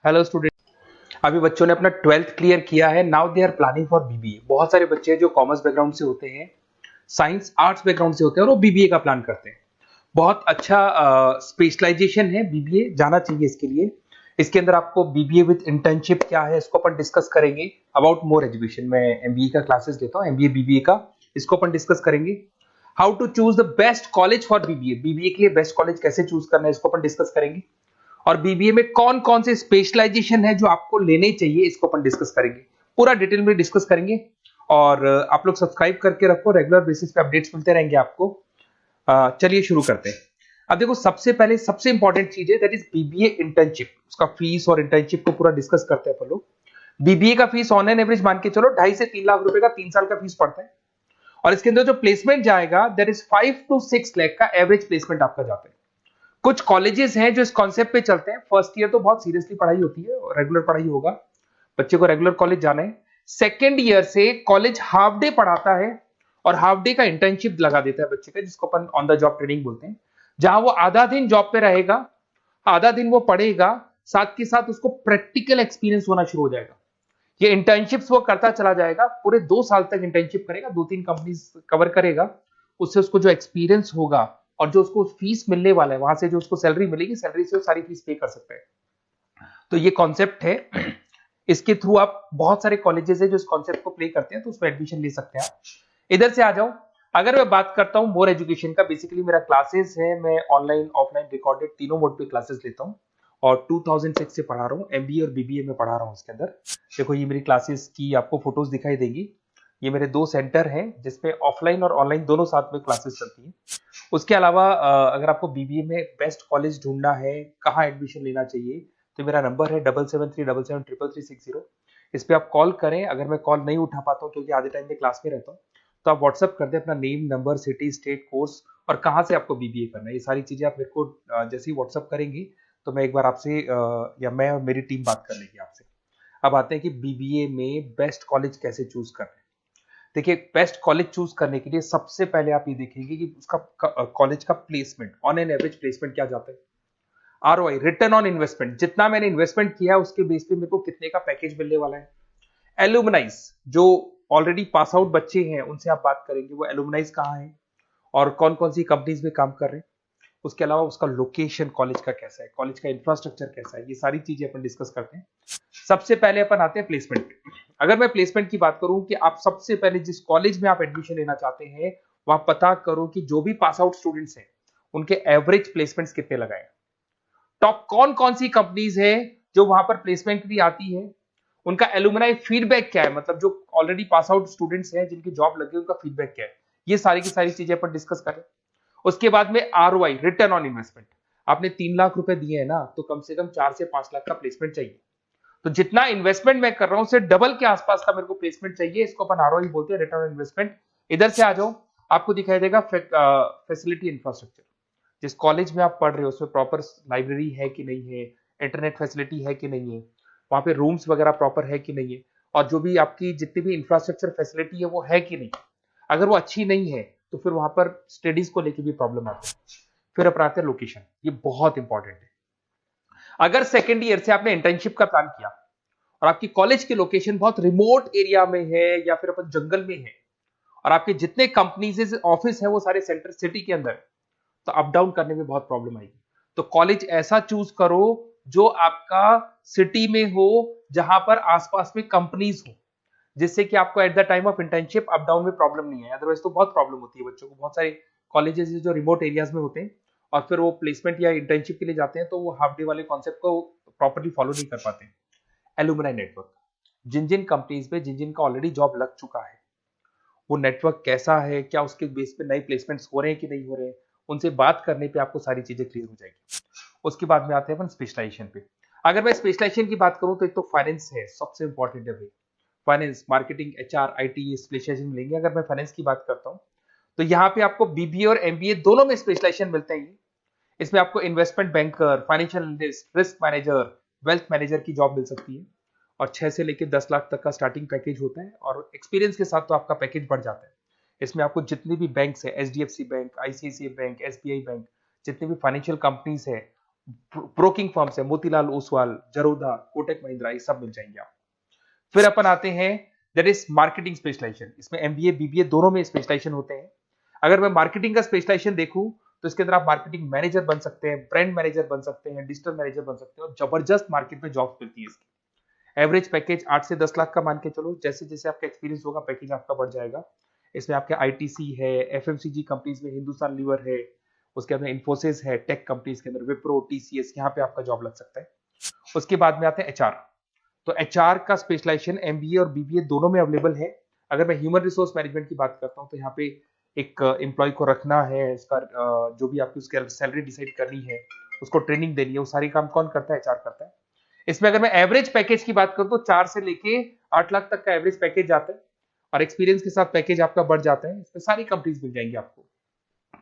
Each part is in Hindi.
Hello student. अभी बच्चों ने अपना 12th क्लियर किया है। Now they are planning for BBA. बहुत सारे बच्चे हैं जो कॉमर्स बैकग्राउंड से होते हैं, साइंस आर्ट्स बैकग्राउंड से होते हैं और वो बीबीए का प्लान करते हैं। बहुत अच्छा स्पेशलाइजेशन है, बीबीए जाना चाहिए इसके लिए। इसके अंदर आपको बीबीए विद इंटर्नशिप क्या है इसको अपन डिस्कस करेंगे। अबाउट मोर एजुकेशन, मैं एमबीए का क्लासेस लेता हूँ, एमबीए बीबीए का, इसको अपन डिस्कस करेंगे। How to choose the best college for BBA, BBA के लिए बेस्ट कॉलेज कैसे चूज करना है इसको अपन डिस्कस करेंगे। और बीबीए में कौन कौन से स्पेशलाइजेशन है जो आपको लेने चाहिए इसको अपन डिस्कस करेंगे, पूरा डिटेल में डिस्कस करेंगे। और आप लोग सब्सक्राइब करके रखो, रेगुलर बेसिस पे अपडेट्स मिलते रहेंगे आपको। चलिए शुरू करते हैं। अब देखो, सबसे पहले सबसे इंपॉर्टेंट चीज है दैट इज बीबीए इंटर्नशिप। उसका फीस और इंटर्नशिप को पूरा डिस्कस करते हैं अपन लोग। बीबीए का फीस ऑन एन एवरेज मान के चलो 2.5 से 3 लाख रुपए का 3 साल का फीस पड़ता है। और इसके अंदर जो प्लेसमेंट जाएगा दैट इज 5 to 6 लाख का एवरेज प्लेसमेंट आपका जाता है। कुछ कॉलेजेस हैं जो इस कॉन्सेप्ट पे चलते हैं। फर्स्ट ईयर तो बहुत सीरियसली पढ़ाई होती है, रेगुलर पढ़ाई होगा, बच्चे को रेगुलर कॉलेज जाना है। सेकेंड ईयर से कॉलेज हाफ डे पढ़ाता है और हाफ डे का इंटर्नशिप लगा देता है बच्चे का, जिसको अपन ऑन द जॉब ट्रेनिंग बोलते हैं, जहां वो आधा दिन जॉब पे रहेगा, आधा दिन वो पढ़ेगा, साथ के साथ उसको प्रैक्टिकल एक्सपीरियंस होना शुरू हो जाएगा। ये इंटर्नशिप्स वो करता चला जाएगा, पूरे 2 साल तक इंटर्नशिप करेगा, 2-3 कंपनीज कवर करेगा। उससे उसको जो एक्सपीरियंस होगा और जो उसको फीस मिलने वाला है, वहां से जो उसको सैलरी मिलेगी, सैलरी से वो सारी फीस पे कर सकता है। तो ये कॉन्सेप्ट है। इसके थ्रू आप, बहुत सारे कॉलेजेस है जो इस कॉन्सेप्ट को प्ले करते हैं, तो उसमें एडमिशन ले सकते हैं आप। इधर से आ जाओ। अगर मैं बात करता हूं मोर एजुकेशन का, बेसिकली मेरा क्लासेस है, मैं ऑनलाइन ऑफलाइन रिकॉर्डेड तीनों मोड पे क्लासेस लेता हूं और 2006 से पढ़ा रहा हूं। एमबीए और बीबीए में पढ़ा रहा हूं। इसके अंदर देखो, ये मेरी क्लासेस की आपको फोटोज दिखाई देगी। ये मेरे 2 सेंटर हैं जिसपे ऑफलाइन और ऑनलाइन दोनों साथ में क्लासेस चलती हैं। उसके अलावा अगर आपको बीबीए में बेस्ट कॉलेज ढूंढना है, कहाँ एडमिशन लेना चाहिए, तो मेरा नंबर है 7737733360। इस पे आप कॉल करें। अगर मैं कॉल नहीं उठा पाता हूँ क्योंकि आधे टाइम में क्लास में रहता हूँ, तो आप व्हाट्सअप कर दें अपना name, number, city, state, course और कहाँ से आपको बीबीए करना है। ये सारी चीजें आप मेरे को जैसे ही व्हाट्सअप करेंगे तो मैं एक बार आपसे या मैं और मेरी टीम बात कर लेगी आपसे। अब आते हैं कि बीबीए में बेस्ट कॉलेज कैसे चूज करना है। देखिए, बेस्ट कॉलेज चूज करने के लिए सबसे पहले आप ये देखेंगे कि उसका कॉलेज का placement, on an average placement क्या जाता है। आरओआई, रिटर्न ऑन इन्वेस्टमेंट, जितना मैंने इन्वेस्टमेंट किया उसके बेस पे मेरे को कितने का पैकेज मिलने वाला है। एलुमनाइज, जो ऑलरेडी पास आउट बच्चे हैं उनसे आप बात करेंगे, वो एलुमनाइज कहाँ है और कौन कौन सी कंपनीज में काम कर रहे हैं। उसके अलावा उसका लोकेशन कॉलेज का कैसा है, कॉलेज का इंफ्रास्ट्रक्चर कैसा है, ये सारी चीजें अपन डिस्कस करते हैं। सबसे पहले अपन आते हैं प्लेसमेंट पे। अगर मैं प्लेसमेंट की बात करूं कि आप सबसे पहले जिस कॉलेज में आप एडमिशन लेना चाहते हैं, वहां पता करो कि जो भी पास आउट स्टूडेंट्स हैं उनके एवरेज प्लेसमेंट्स कितने लगाए। टॉप कौन कौन सी कंपनीज है जो वहां पर प्लेसमेंट भी आती है, उनका एलुमनाई फीडबैक क्या है, मतलब जो ऑलरेडी पास आउट स्टूडेंट्स हैं जिनकी जॉब लगी उनका फीडबैक क्या है। ये सारी की सारी चीजें अपन डिस्कस करें। उसके बाद में आरओआई, रिटर्न ऑन इन्वेस्टमेंट। आपने 3 लाख रुपए दिए हैं ना, तो कम से कम 4 से 5 लाख का प्लेसमेंट चाहिए। तो जितना इन्वेस्टमेंट मैं कर रहा हूं उससे डबल के आसपास का मेरे को प्लेसमेंट चाहिए। इसको अपन आरओआई बोलते हैं, रिटर्न ऑन इन्वेस्टमेंट। इधर से आ जाओ, आपको दिखाई देगा फैसिलिटी इंफ्रास्ट्रक्चर। जिस कॉलेज में आप पढ़ रहे हो उसमें प्रॉपर लाइब्रेरी है कि नहीं है, इंटरनेट फैसिलिटी है कि नहीं है, वहां पे रूम्स वगैरह प्रॉपर है कि नहीं है, और जो भी आपकी जितनी भी इंफ्रास्ट्रक्चर फैसिलिटी है वो है कि नहीं। अगर वो अच्छी नहीं है तो फिर वहां पर स्टडीज को लेके भी प्रॉब्लम आती है। फिर अपनाते हैं लोकेशन, ये बहुत इंपॉर्टेंट है। अगर सेकेंड ईयर से आपने इंटर्नशिप का प्लान किया और आपकी कॉलेज की लोकेशन बहुत रिमोट एरिया में है या फिर अपन जंगल में है और आपके जितने कंपनीज ऑफिस है वो सारे सेंटर सिटी के अंदर है, तो अप डाउन करने में बहुत प्रॉब्लम आएगी। तो कॉलेज ऐसा चूज करो जो आपका सिटी में हो, जहां पर आसपास में कंपनीज हो, जिससे कि आपको at the time of internship up down में प्रॉब्लम नहीं है। अदरवाइज तो बहुत प्रॉब्लम होती है बच्चों को। बहुत सारे कॉलेजेस जो रिमोट एरियाज में होते हैं और फिर वो प्लेसमेंट या इंटर्नशिप के लिए जाते हैं तो वो हाफ डे वाले कॉन्सेप्ट को प्रॉपरली फॉलो नहीं कर पाते। एलुमनाई नेटवर्क, जिन जिन कंपनीज में जिन जिन का ऑलरेडी जॉब लग चुका है, वो नेटवर्क कैसा है, क्या उसके बेस पे नए प्लेसमेंट्स हो रहे हैं कि नहीं हो रहे हैं, उनसे बात करने पे आपको सारी चीजें क्लियर हो जाएगी। उसके बाद में आते हैं अपन स्पेशलाइजेशन पे। अगर मैं स्पेशलाइजेशन की बात करूं तो एक तो फाइनेंस है, सबसे इंपॉर्टेंट है भाई। Finance, marketing, HR, IT specialisation मिलेंगे। अगर मैं फाइनेंस की बात करता हूं तो यहाँ पे आपको बीबीए और एमबीए दोनों में स्पेशलाइजेशन मिलते हैं। इसमें आपको investment banker, financial analyst, risk manager, wealth manager की जॉब मिल सकती है और 6 से लेकर 10 लाख तक का स्टार्टिंग पैकेज होता है और एक्सपीरियंस के साथ तो आपका पैकेज बढ़ जाता है। इसमें आपको जितनी भी बैंक्स है, HDFC bank, ICICI bank, SBI bank, जितनी भी फाइनेंशियल कंपनीज है ब्रोकिंग फर्म्स है, मोतीलाल ओसवाल, जरोधा, कोटक महिंद्रा, ये सब मिल जाएंगे आप। फिर अपन आते हैं दैट इज मार्केटिंग स्पेशलाइजेशन। इसमें एमबीए बीबीए दोनों में स्पेशलाइजेशन होते हैं। अगर मैं मार्केटिंग का स्पेशलाइजेशन देखूं तो इसके अंदर आप मार्केटिंग मैनेजर बन सकते हैं, ब्रांड मैनेजर बन सकते हैं, डिजिटल मैनेजर बन सकते हैं, और जबरदस्त मार्केट में जॉब मिलती है इसकी। एवरेज पैकेज 8 से 10 लाख का मान के चलो। जैसे जैसे आपका एक्सपीरियंस होगा पैकेज आपका बढ़ जाएगा। इसमें आपके आईटीसी है, एफएमसीजी कंपनीज में हिंदुस्तान लीवर है, उसके अंदर इन्फोसिस है, टेक कंपनीज के अंदर विप्रो, टीसीएस, यहाँ पे आपका जॉब लग सकता है। उसके बाद में आते हैं एचआर। तो एचआर का स्पेशलाइजेशन एमबीए और बीबीए दोनों में अवेलेबल है। अगर मैं ह्यूमन रिसोर्स मैनेजमेंट की बात करता हूँ तो यहाँ पे एक एम्प्लॉय को रखना है, उसका जो भी आपकी उसकी सैलरी डिसाइड करनी है, उसको ट्रेनिंग देनी है, वो सारी काम कौन करता है? एचआर करता है। इसमें अगर मैं एवरेज पैकेज की बात करूं तो 4 से लेके 8 लाख तक का एवरेज पैकेज जाता है, और एक्सपीरियंस के साथ पैकेज आपका बढ़ जाता है। इसमें सारी कंपनीज मिल जाएंगी आपको,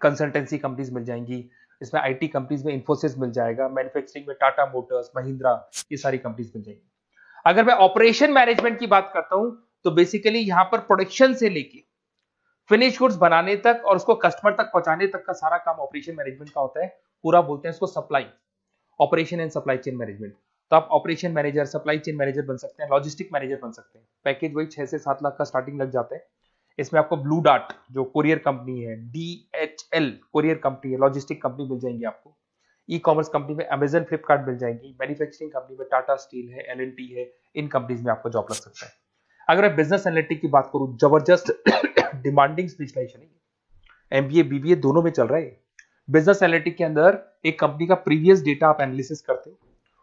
कंसल्टेंसी कंपनीज मिल जाएंगी, इसमें आईटी कंपनीज में इन्फोसिस मिल जाएगा, मैन्युफैक्चरिंग में टाटा मोटर्स, महिंद्रा, ये सारी कंपनीज मिल जाएंगी। अगर मैं ऑपरेशन मैनेजमेंट की बात करता हूं तो बेसिकली यहां पर प्रोडक्शन से लेके फिनिश गुड्स बनाने तक और उसको कस्टमर तक पहुंचाने तक का सारा काम ऑपरेशन मैनेजमेंट का होता है। पूरा बोलते हैं इसको supply, operation and supply chain management. तो आप operation manager, supply chain manager बन सकते हैं, लॉजिस्टिक मैनेजर बन सकते हैं। पैकेज वही 6 से 7 लाख का स्टार्टिंग लग जाता है। इसमें आपको ब्लू डार्ट जो कोरियर कंपनी है, डीएचएल कोरियर कंपनी है, लॉजिस्टिक कंपनी मिल जाएंगी आपको। ई कॉमर्स कंपनी में अमेजन, फ्लिपकार्ट मिल जाएंगी। मैन्युफैक्चरिंग कंपनी में टाटा स्टील है, एलएनटी है, इन कंपनीज में आपको जॉब लग सकता है। अगर मैं बिजनेस एनालिटिक की बात करूं, जबरदस्त डिमांडिंग स्पेशलाइजेशन है, एमबीए बीबीए दोनों में चल रहा है। बिजनेस एनालिटिक के अंदर एक कंपनी का प्रीवियस डेटा आप एनालिसिस करते हो,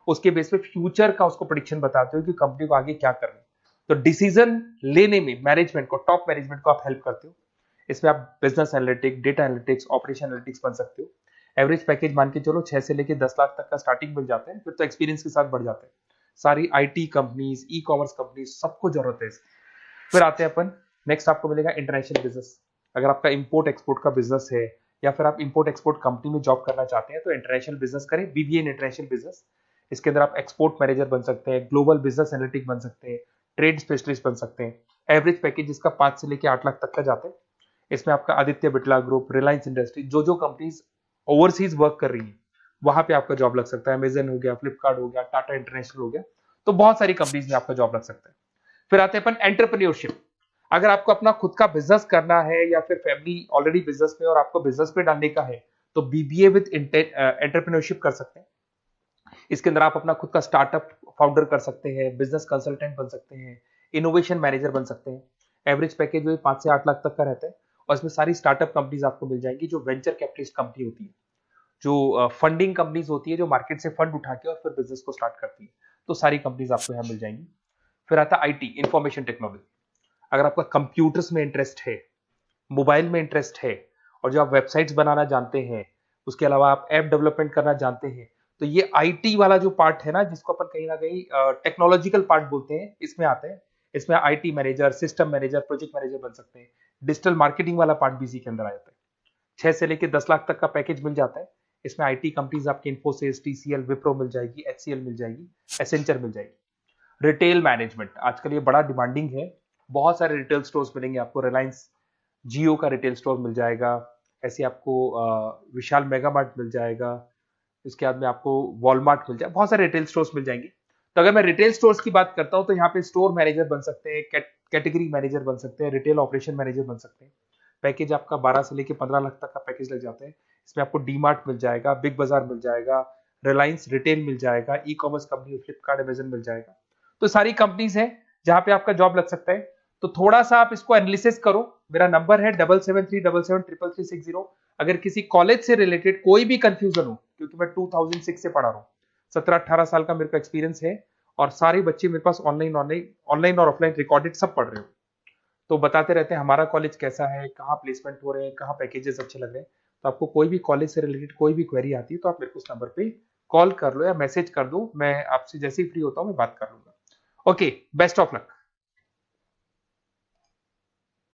उसके बेस पे फ्यूचर का उसको प्रेडिक्शन बताते हो कि कंपनी को आगे क्या करना है। तो डिसीजन लेने में मैनेजमेंट को, टॉप मैनेजमेंट को आप हेल्प करते हो। इसमें आप business analytic, data analytics, operation analytics बन सकते हो। एवरेज पैकेज मान के चलो 6 से लेके 10 लाख तक का स्टार्टिंग मिल जाता है, फिर तो एक्सपीरियंस के साथ बढ़ जाता है। सारी IT companies, e commerce companies, सबको जरूरत है। फिर आते हैं अपन, नेक्स्ट आपको मिलेगा इंटरनेशनल बिजनेस। अगर आपका इंपोर्ट एक्सपोर्ट का बिजनेस है या फिर आप इंपोर्ट एक्सपोर्ट कंपनी में जॉब करना चाहते हैं तो इंटरनेशनल बिजनेस करें, बीबीए इन इंटरनेशनल बिजनेस। इसके अंदर आप एक्सपोर्ट मैनेजर बन सकते हैं, ग्लोबल बिजनेस एनालिटिक बन सकते हैं, ट्रेड स्पेशलिस्ट बन सकते हैं। एवरेज पैकेज इसका 5 से लेके 8 लाख तक का जाता है। इसमें आपका आदित्य बिरला ग्रुप, रिलायंस इंडस्ट्री, जो कंपनीज ओवरसीज वर्क कर रही है वहां पे आपका जॉब लग सकता है। अमेजन हो गया, फ्लिपकार्ट हो गया, टाटा इंटरनेशनल हो गया, तो बहुत सारी कंपनीज में आपका जॉब लग सकता है। फिर आते हैं अपन एंटरप्रेन्योरशिप। अगर आपको अपना खुद का बिजनेस करना है या फिर फैमिली ऑलरेडी बिजनेस में और आपको बिजनेस पे डालने का है तो बीबीए विद एंटरप्रेन्योरशिप कर सकते हैं। इसके अंदर आप अपना खुद का स्टार्टअप फाउंडर कर सकते हैं, बिजनेस कंसल्टेंट बन सकते हैं, इनोवेशन मैनेजर बन सकते हैं। एवरेज पैकेज वही 5 से 8 लाख तक का रहता है, और इसमें सारी स्टार्टअप कंपनीज आपको मिल जाएंगी जो वेंचर कैपिटलिस्ट कंपनी होती है, जो फंडिंग कंपनीज होती है, जो मार्केट से फंड उठा के और फिर बिजनेस को स्टार्ट करती है। तो सारी कंपनीज आपको यहाँ मिल जाएंगी। फिर आता है आईटी, इंफॉर्मेशन टेक्नोलॉजी। अगर आपका कंप्यूटर्स में इंटरेस्ट है, मोबाइल में इंटरेस्ट है, और जो आप वेबसाइट्स बनाना जानते हैं, उसके अलावा आप ऐप डेवलपमेंट करना जानते हैं, तो ये आईटी वाला जो पार्ट है ना, जिसको अपन कहीं ना कहीं टेक्नोलॉजिकल पार्ट बोलते हैं, इसमें आते हैं। इसमें IT manager, system manager, project manager बन सकते हैं। डिजिटल मार्केटिंग वाला पार्ट भी इसी के अंदर आ जाता है। 6 से लेके 10 लाख तक का पैकेज मिल जाता है। इसमें आईटी कंपनीज आपकी इन्फोसिस, टीसीएल, विप्रो मिल जाएगी, एचसीएल मिल जाएगी, एसेंचर मिल जाएगी। रिटेल मैनेजमेंट आजकल ये बड़ा डिमांडिंग है। बहुत सारे रिटेल स्टोर्स मिलेंगे आपको। रिलायंस जियो का रिटेल स्टोर मिल जाएगा, ऐसे आपको विशाल मेगा मार्ट मिल जाएगा, इसके बाद में आपको वॉलमार्ट मिल जाएगा, बहुत सारे रिटेल स्टोर्स मिल जाएंगे। तो अगर मैं रिटेल स्टोर्स की बात करता हूं तो यहाँ पे स्टोर मैनेजर बन सकते हैं, कैटेगरी मैनेजर बन सकते हैं, रिटेल ऑपरेशन मैनेजर बन सकते हैं। पैकेज आपका 12 से लेके 15 लाख तक का पैकेज लग जाता है। इसमें आपको डी मार्ट मिल जाएगा, बिग बाजार मिल जाएगा, रिलायंस रिटेल मिल जाएगा, ecommerce company Flipkart, Amazon मिल जाएगा। तो सारी कंपनीज है जहां पे आपका जॉब लग सकता है। तो थोड़ा सा आप इसको एनालिसिस करो। मेरा नंबर है 7737733360। अगर किसी कॉलेज से रिलेटेड कोई भी कंफ्यूजन हो, क्योंकि मैं 2006 से पढ़ा रहा हूँ, 17-18 साल का मेरे को एक्सपीरियंस है, और सारे बच्चे मेरे पास ऑनलाइन और ऑफलाइन रिकॉर्डेड सब पढ़ रहे हो, तो बताते रहते हैं हमारा कॉलेज कैसा है, कहाँ प्लेसमेंट हो रहे हैं, कहाँ पैकेजेस अच्छे लग रहे हैं। तो आपको कोई भी कॉलेज से रिलेटेड कोई भी क्वेरी आती है तो आप मेरे को उस नंबर पे कॉल कर लो या मैसेज कर दो, मैं आपसे जैसे ही फ्री होता हूँ मैं बात कर लूंगा। Okay, best of luck.